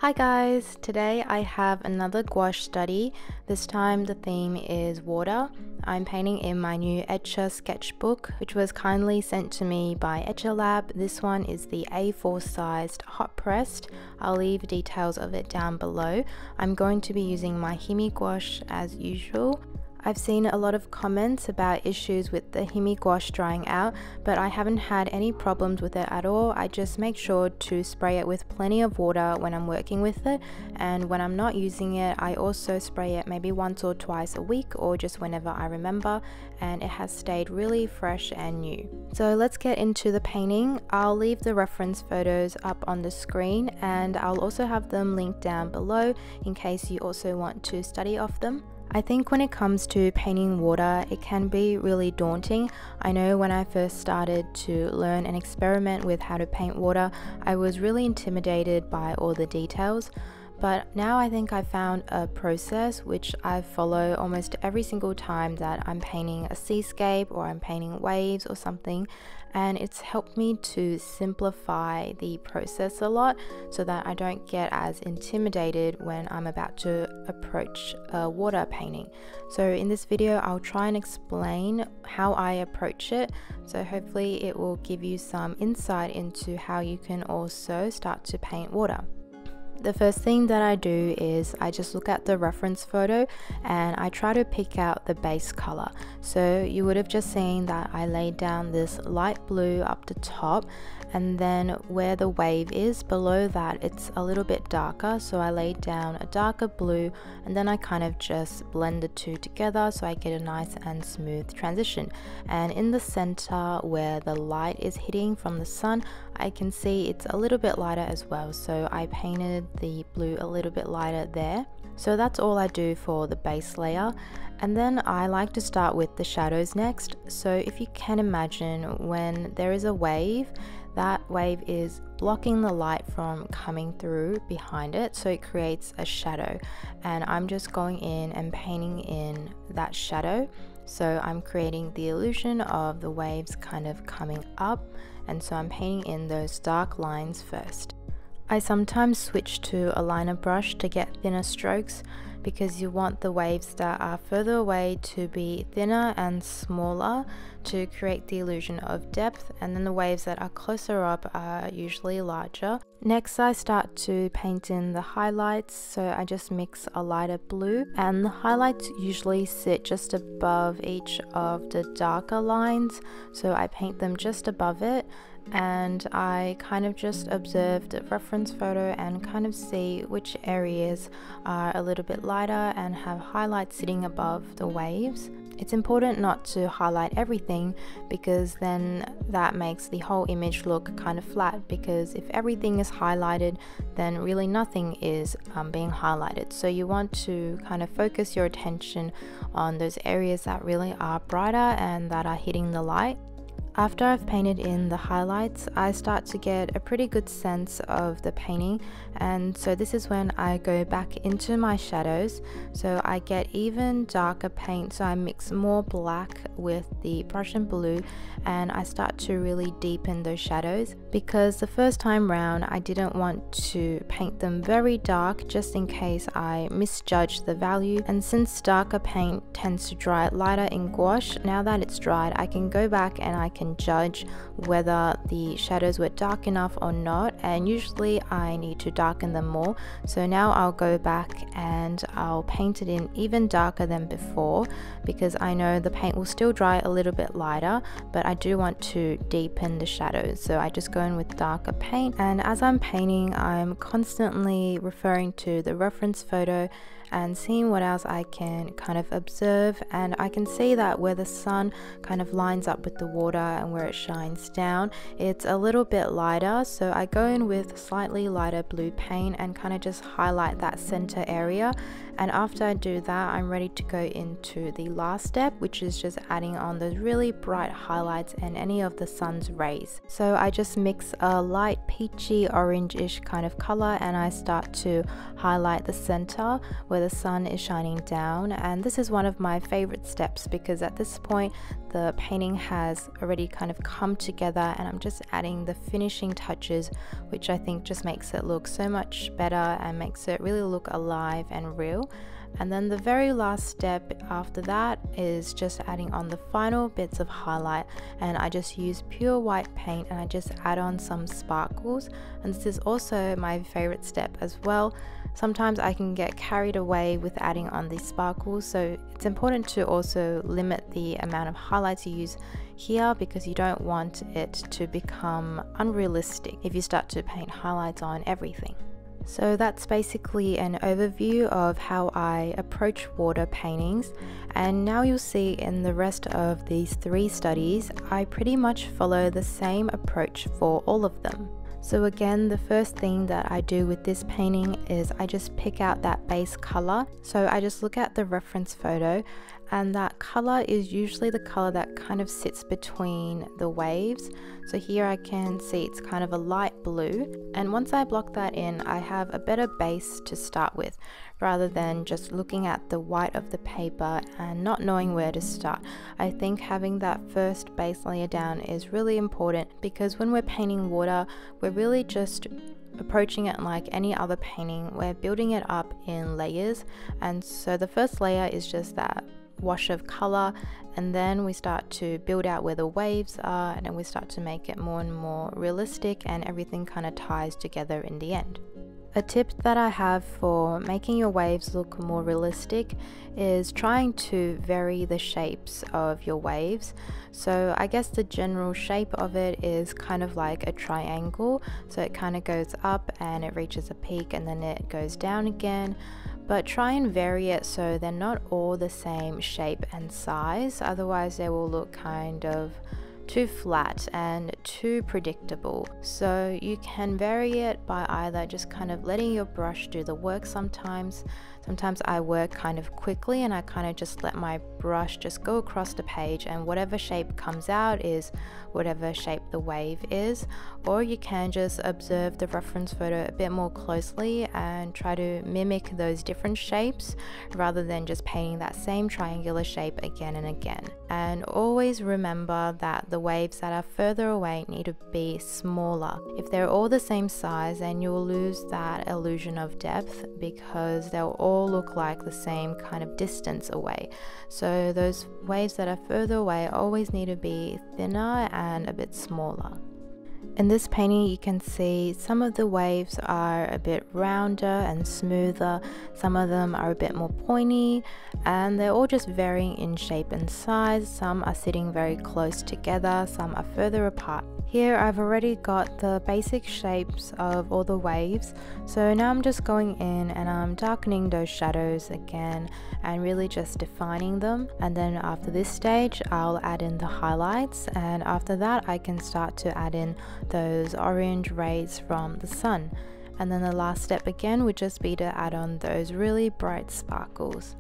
Hi guys, today I have another gouache study. This time the theme is water. I'm painting in my new Etcher sketchbook, which was kindly sent to me by Etcher Lab. This one is the A4 sized hot pressed. I'll leave details of it down below. I'm going to be using my Himi gouache as usual. I've seen a lot of comments about issues with the Himi gouache drying out, but I haven't had any problems with it at all. I just make sure to spray it with plenty of water when I'm working with it, and when I'm not using it, I also spray it maybe once or twice a week or just whenever I remember, and it has stayed really fresh and new. So let's get into the painting. I'll leave the reference photos up on the screen, and I'll also have them linked down below in case you also want to study off them. I think when it comes to painting water, it can be really daunting. I know when I first started to learn and experiment with how to paint water, I was really intimidated by all the details. But now I think I found a process which I follow almost every single time that I'm painting a seascape or I'm painting waves or something, and it's helped me to simplify the process a lot so that I don't get as intimidated when I'm about to approach a water painting. So in this video I'll try and explain how I approach it, so hopefully it will give you some insight into how you can also start to paint water. The first thing that I do is I just look at the reference photo and I try to pick out the base color. So you would have just seen that I laid down this light blue up the top, and then where the wave is below that it's a little bit darker, so I laid down a darker blue, and then I kind of just blend the two together so I get a nice and smooth transition. And in the center where the light is hitting from the sun, I can see it's a little bit lighter as well, so I painted the blue a little bit lighter there. So that's all I do for the base layer, and then I like to start with the shadows next. So if you can imagine, when there is a wave, that wave is blocking the light from coming through behind it, so it creates a shadow, and I'm just going in and painting in that shadow. So I'm creating the illusion of the waves kind of coming up, and so I'm painting in those dark lines first. I sometimes switch to a liner brush to get thinner strokes, because you want the waves that are further away to be thinner and smaller to create the illusion of depth, and then the waves that are closer up are usually larger. Next I start to paint in the highlights, so I just mix a lighter blue, and the highlights usually sit just above each of the darker lines, so I paint them just above it. And I kind of just observe the reference photo and kind of see which areas are a little bit lighter and have highlights sitting above the waves. It's important not to highlight everything, because then that makes the whole image look kind of flat, because if everything is highlighted then really nothing is being highlighted. So you want to kind of focus your attention on those areas that really are brighter and that are hitting the light. After I've painted in the highlights, I start to get a pretty good sense of the painting, and so this is when I go back into my shadows. So I get even darker paint, so I mix more black with the Prussian blue, and I start to really deepen those shadows, because the first time round I didn't want to paint them very dark just in case I misjudged the value. And since darker paint tends to dry lighter in gouache, now that it's dried I can go back and I can judge whether the shadows were dark enough or not, and usually I need to darken them more. So now I'll go back and I'll paint it in even darker than before, because I know the paint will still dry a little bit lighter, but I do want to deepen the shadows, so I just go in with darker paint. And as I'm painting, I'm constantly referring to the reference photo and seeing what else I can kind of observe, and I can see that where the sun kind of lines up with the water and where it shines down, it's a little bit lighter, so I go in with slightly lighter blue paint and kind of just highlight that center area. And after I do that, I'm ready to go into the last step, which is just adding on those really bright highlights and any of the sun's rays. So I just mix a light peachy orange-ish kind of color, and I start to highlight the center where the sun is shining down. And this is one of my favorite steps, because at this point the painting has already kind of come together, and I'm just adding the finishing touches, which I think just makes it look so much better and makes it really look alive and real. And then the very last step after that is just adding on the final bits of highlight, and I just use pure white paint and I just add on some sparkles. And this is also my favorite step as well. Sometimes I can get carried away with adding on these sparkles, so it's important to also limit the amount of highlights you use here, because you don't want it to become unrealistic if you start to paint highlights on everything. So that's basically an overview of how I approach water paintings, and now you'll see in the rest of these 3 studies I pretty much follow the same approach for all of them. So again, the first thing that I do with this painting is I just pick out that base color. So I just look at the reference photo, and that color is usually the color that kind of sits between the waves. So here I can see it's kind of a light blue, and once I block that in, I have a better base to start with, rather than just looking at the white of the paper and not knowing where to start. I think having that first base layer down is really important, because when we're painting water, we're really just approaching it like any other painting. We're building it up in layers, and so the first layer is just that wash of color, and then we start to build out where the waves are, and then we start to make it more and more realistic, and everything kind of ties together in the end. A tip that I have for making your waves look more realistic is trying to vary the shapes of your waves. So I guess the general shape of it is kind of like a triangle, so it kind of goes up and it reaches a peak and then it goes down again. But try and vary it so they're not all the same shape and size, otherwise they will look kind of too flat and too predictable. So you can vary it by either just kind of letting your brush do the work. Sometimes I work kind of quickly and I kind of just let my brush just go across the page, and whatever shape comes out is whatever shape the wave is. Or you can just observe the reference photo a bit more closely and try to mimic those different shapes rather than just painting that same triangular shape again and again. And always remember that the waves that are further away need to be smaller. If they're all the same size, then you'll lose that illusion of depth, because they'll all look like the same kind of distance away. So those waves that are further away always need to be thinner and a bit smaller. In this painting you can see some of the waves are a bit rounder and smoother, some of them are a bit more pointy, and they're all just varying in shape and size. Some are sitting very close together, some are further apart. Here I've already got the basic shapes of all the waves, so now I'm just going in and I'm darkening those shadows again and really just defining them. And then after this stage I'll add in the highlights, and after that I can start to add in those orange rays from the sun. And then the last step again would just be to add on those really bright sparkles.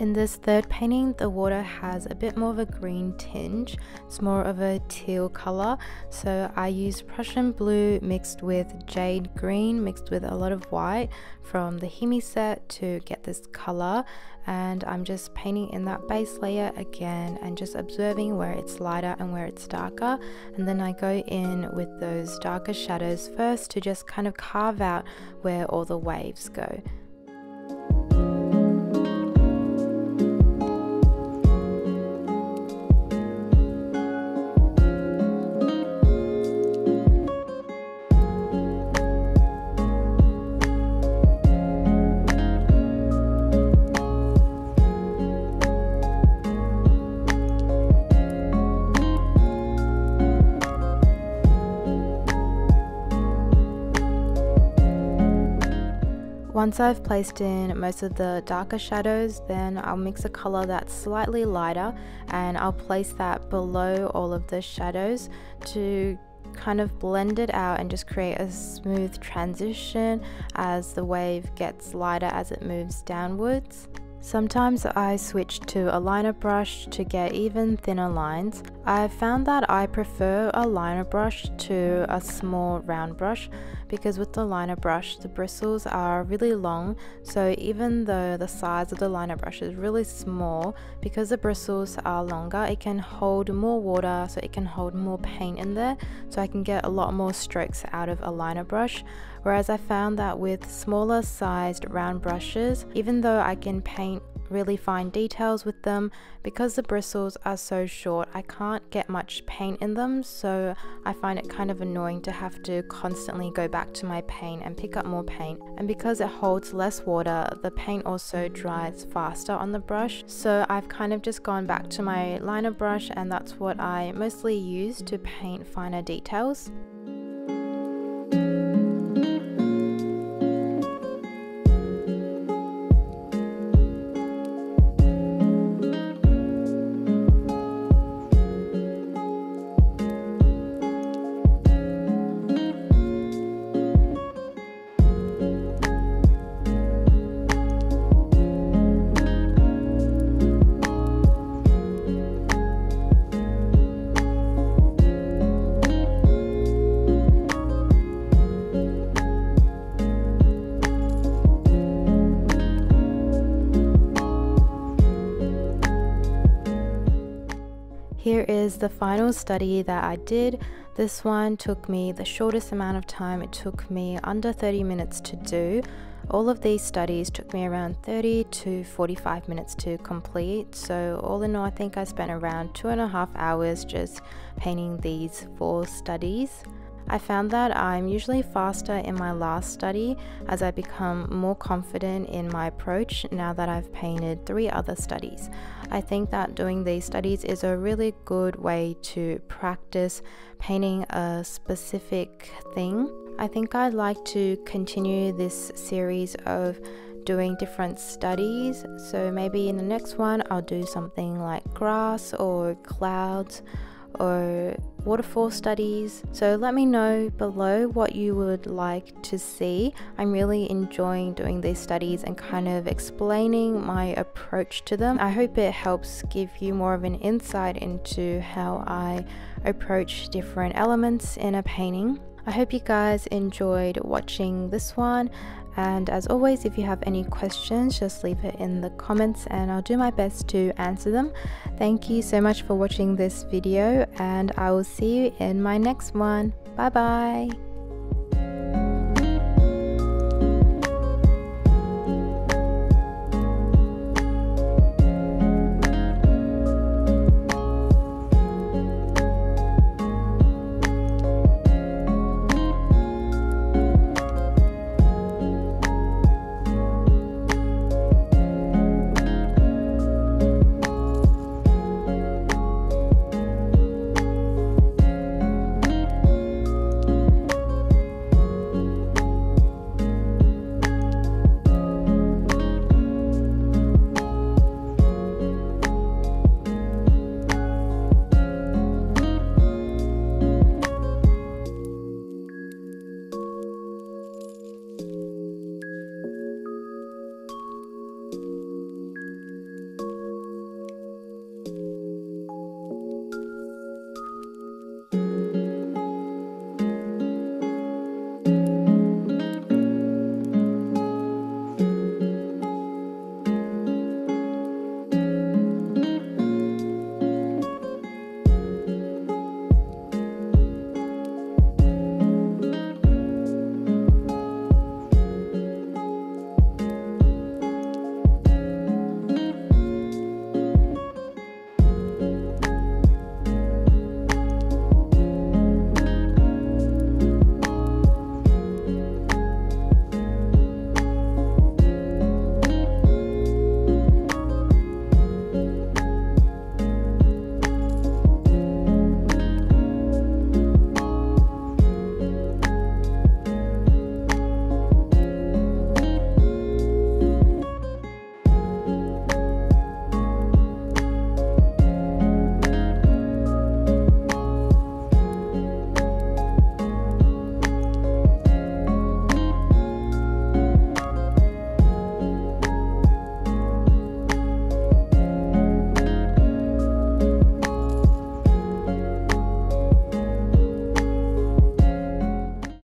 In this third painting, the water has a bit more of a green tinge. It's more of a teal color, so I used Prussian blue mixed with jade green mixed with a lot of white from the Himi set to get this color, and I'm just painting in that base layer again and just observing where it's lighter and where it's darker, and then I go in with those darker shadows first to just kind of carve out where all the waves go. Once I've placed in most of the darker shadows, then I'll mix a color that's slightly lighter and I'll place that below all of the shadows to kind of blend it out and just create a smooth transition as the wave gets lighter as it moves downwards. Sometimes I switch to a liner brush to get even thinner lines. I've found that I prefer a liner brush to a small round brush because with the liner brush the bristles are really long, so even though the size of the liner brush is really small, because the bristles are longer it can hold more water, so it can hold more paint in there, so I can get a lot more strokes out of a liner brush. Whereas I found that with smaller sized round brushes, even though I can paint really fine details with them, because the bristles are so short I can't get much paint in them, so I find it kind of annoying to have to constantly go back to my paint and pick up more paint. And because it holds less water, the paint also dries faster on the brush, so I've kind of just gone back to my liner brush, and that's what I mostly use to paint finer details. Here is the final study that I did. This one took me the shortest amount of time. It took me under 30 minutes to do. All of these studies took me around 30 to 45 minutes to complete. So all in all, I think I spent around 2.5 hours just painting these 4 studies. I found that I'm usually faster in my last study as I become more confident in my approach now that I've painted 3 other studies. I think that doing these studies is a really good way to practice painting a specific thing. I think I'd like to continue this series of doing different studies, so maybe in the next one I'll do something like grass or clouds or waterfall studies. So let me know below what you would like to see. I'm really enjoying doing these studies and kind of explaining my approach to them. I hope it helps give you more of an insight into how I approach different elements in a painting. I hope you guys enjoyed watching this one, and as always, if you have any questions, just leave it in the comments and I'll do my best to answer them. Thank you so much for watching this video, and I will see you in my next one. Bye bye.